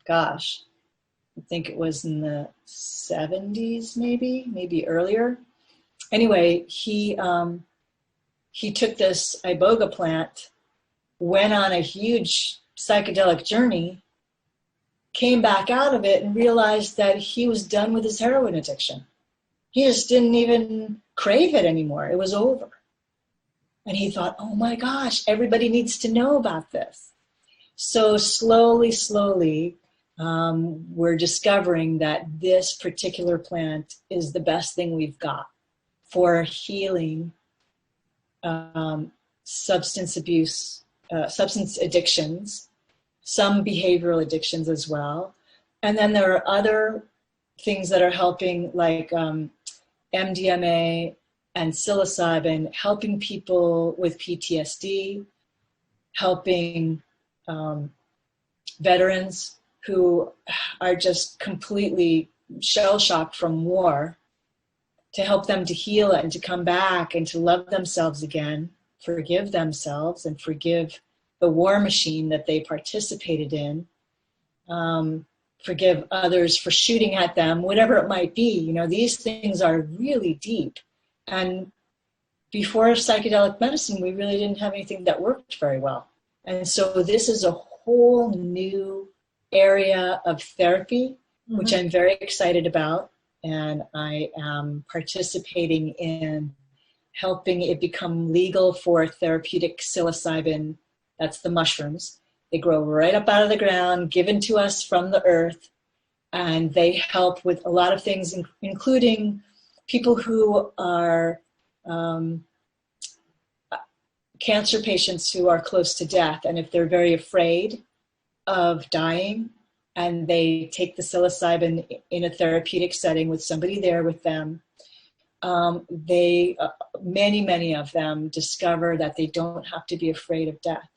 gosh, I think it was in the 70s, maybe earlier. Anyway, he took this iboga plant, went on a huge psychedelic journey, came back out of it and realized that he was done with his heroin addiction. He just didn't even crave it anymore. It was over. And he thought, oh my gosh, everybody needs to know about this. So slowly, we're discovering that this particular plant is the best thing we've got for healing substance abuse substance addictions, some behavioral addictions as well. And then there are other things that are helping, like MDMA and psilocybin, helping people with PTSD, helping veterans who are just completely shell-shocked from war, to help them to heal and to come back and to love themselves again, forgive themselves and forgive the war machine that they participated in, forgive others for shooting at them, whatever it might be. You know, these things are really deep. And before psychedelic medicine, we really didn't have anything that worked very well. And so this is a whole new area of therapy, which I'm very excited about. And I am participating in helping it become legal for therapeutic psilocybin. That's the mushrooms. They grow right up out of the ground, given to us from the earth. And they help with a lot of things, including people who are cancer patients who are close to death. And if they're very afraid of dying, and they take the psilocybin in a therapeutic setting with somebody there with them, many of them discover that they don't have to be afraid of death.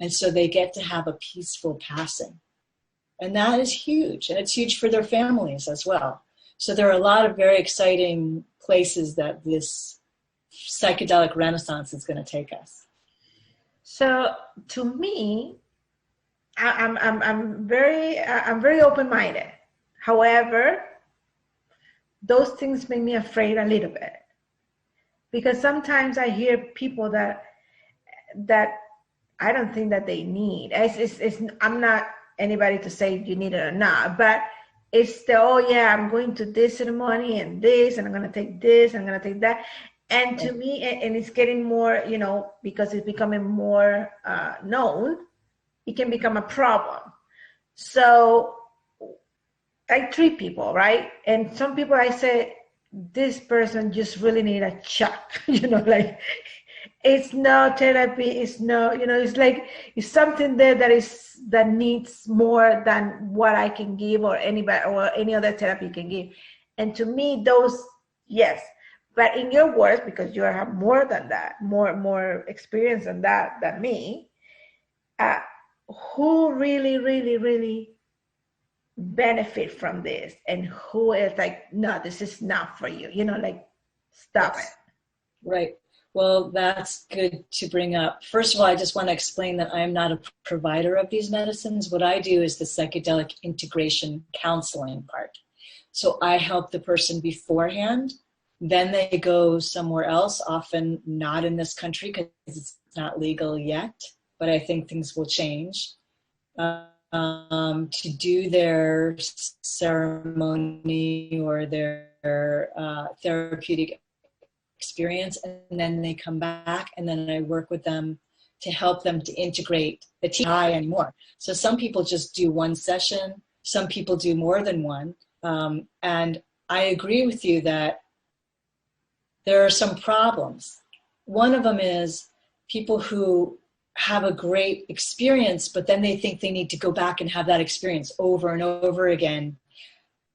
And so they get to have a peaceful passing. And that is huge. And it's huge for their families as well. So there are a lot of very exciting places that this psychedelic renaissance is going to take us. So to me, I'm very open-minded. However, those things make me afraid a little bit, because sometimes I hear people that I don't think that they need. I'm not anybody to say you need it or not, but it's the, oh yeah, I'm going to this ceremony and this, and I'm going to take this, and I'm going to take that. And to me, and it's getting more, you know, because it's becoming more known, it can become a problem. So I treat people, right? And some people I say, this person just really need a shot, you know, like it's no therapy, it's no, you know, it's like, it's something there that needs more than what I can give or anybody or any other therapy can give. And to me, those, yes. But in your words, because you have more than that, more experience than that than me, who really benefit from this, and who is like, no, this is not for you, you know, like, stop it. Right. Well, that's good to bring up. First of all, I just want to explain that I am not a provider of these medicines. What I do is the psychedelic integration counseling part. So I help the person beforehand, then they go somewhere else, often not in this country because it's not legal yet, but I think things will change, to do their ceremony or their therapeutic experience, and then they come back, and then I work with them to help them to integrate the TI anymore. So some people just do one session, some people do more than one, and I agree with you that there are some problems. One of them is people who have a great experience, but then they think they need to go back and have that experience over and over again.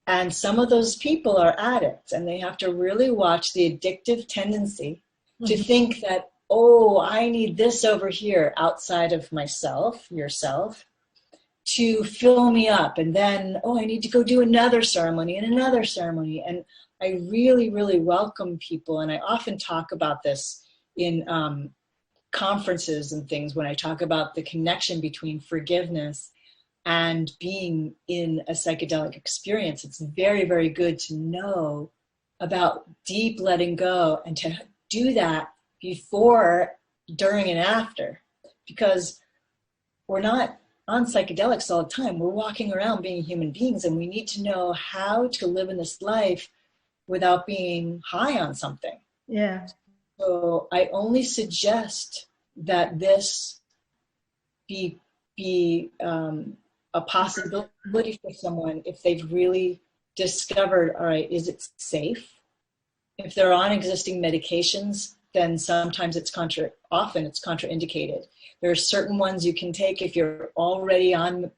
And some of those people are addicts, and they have to really watch the addictive tendency to think that, oh, I need this over here outside of myself, yourself, to fill me up. And then, oh, I need to go do another ceremony and another ceremony. And I really welcome people, and I often talk about this in conferences and things when I talk about the connection between forgiveness and being in a psychedelic experience. It's very good to know about deep letting go, and to do that before, during, and after, because we're not on psychedelics all the time. We're walking around being human beings, and we need to know how to live in this life without being high on something. Yeah. So I only suggest that this be a possibility for someone if they've really discovered, all right, is it safe? If they're on existing medications, then sometimes often it's contraindicated. There are certain ones you can take if you're already on,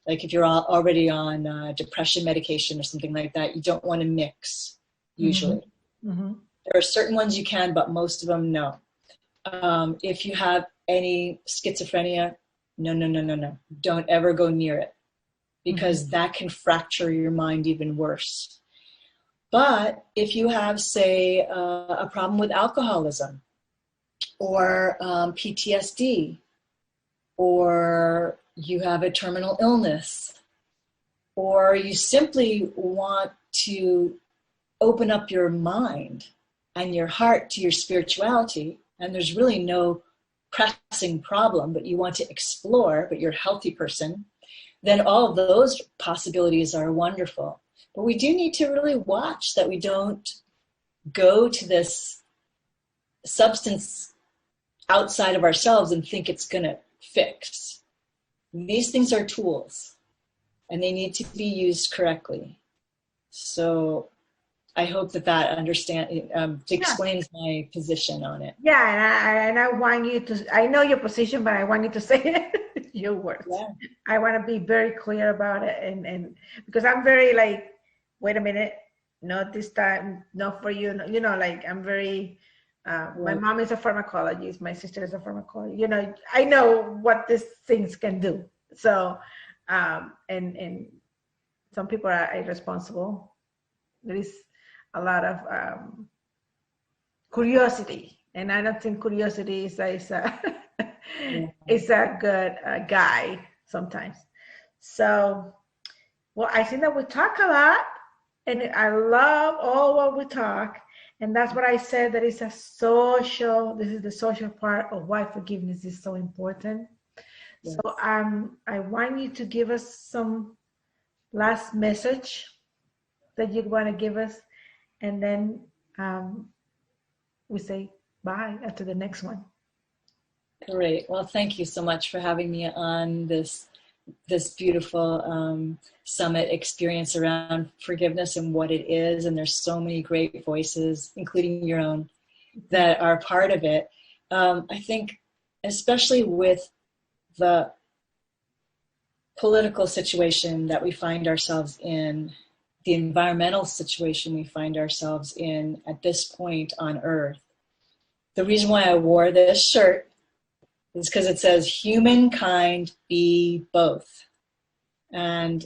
if you're already on depression medication or something like that. You don't want to mix, usually. Mm-hmm. There are certain ones you can, but most of them, no. If you have any schizophrenia, no. Don't ever go near it, because that can fracture your mind even worse. But if you have, say, a problem with alcoholism, or PTSD, or you have a terminal illness, or you simply want to open up your mind and your heart to your spirituality, and there's really no pressing problem, but you want to explore, but you're a healthy person, then all of those possibilities are wonderful. But we do need to really watch that we don't go to this substance outside of ourselves and think it's going to fix. These things are tools, and they need to be used correctly. So I hope that explains my position on it. Yeah, and I want you to, I know your position, but I want you to say it, your words. Yeah. I want to be very clear about it, and because I'm very like, wait a minute, not this time, not for you. No, I'm very, my mom is a pharmacologist, my sister is a pharmacologist. I know what these things can do. So, and some people are irresponsible. There is a lot of curiosity, and I don't think curiosity is a good guide sometimes. So, well, I think that we talk a lot, and I love all what we talk, and that's what I said, that this is the social part of why forgiveness is so important. Yes. So I want you to give us some last message that you'd want to give us, and then we say bye after the next one. Great. Well, thank you so much for having me on this beautiful summit experience around forgiveness and what it is. And there's so many great voices, including your own, that are part of it. I think, especially with the political situation that we find ourselves in, the environmental situation we find ourselves in at this point on Earth. The reason why I wore this shirt is because it says, humankind be both. And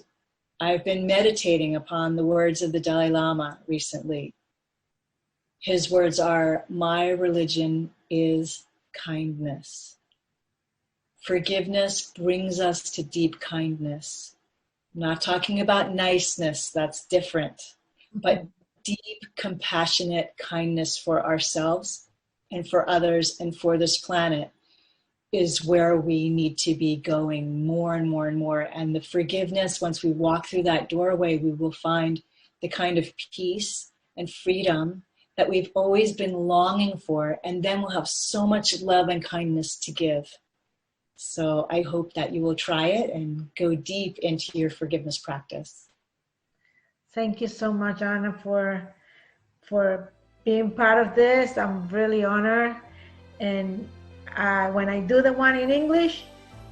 I've been meditating upon the words of the Dalai Lama recently. His words are, my religion is kindness. Forgiveness brings us to deep kindness. I'm not talking about niceness, that's different, but deep, compassionate kindness for ourselves and for others and for this planet is where we need to be going more and more and more. And the forgiveness, once we walk through that doorway, we will find the kind of peace and freedom that we've always been longing for. And then we'll have so much love and kindness to give. So I hope that you will try it and go deep into your forgiveness practice. Thank you so much, Anna, for being part of this. I'm really honored. And when I do the one in English,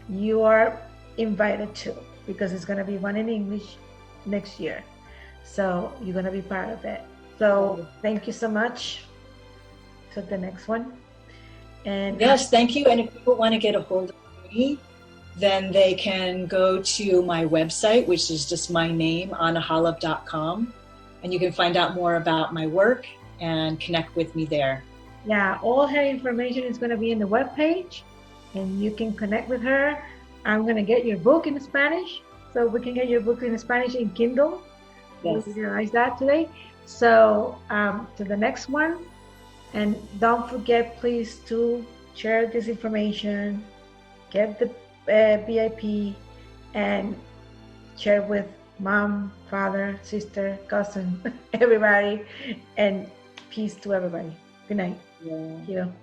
you are invited too, because it's going to be one in English next year. So you're going to be part of it. So thank you so much. To the next one. And yes, thank you. And if people want to get a hold of me, then they can go to my website, which is just my name, annaholub.com, and you can find out more about my work and connect with me there. Yeah, all her information is going to be in the webpage, and you can connect with her. I'm going to get your book in Spanish, so we can get your book in Spanish in Kindle. Yes. We realized that today. So to the next one, and don't forget, please, to share this information, get the VIP, and share with mom, father, sister, cousin, everybody, and peace to everybody. Good night. Yeah. Thank you.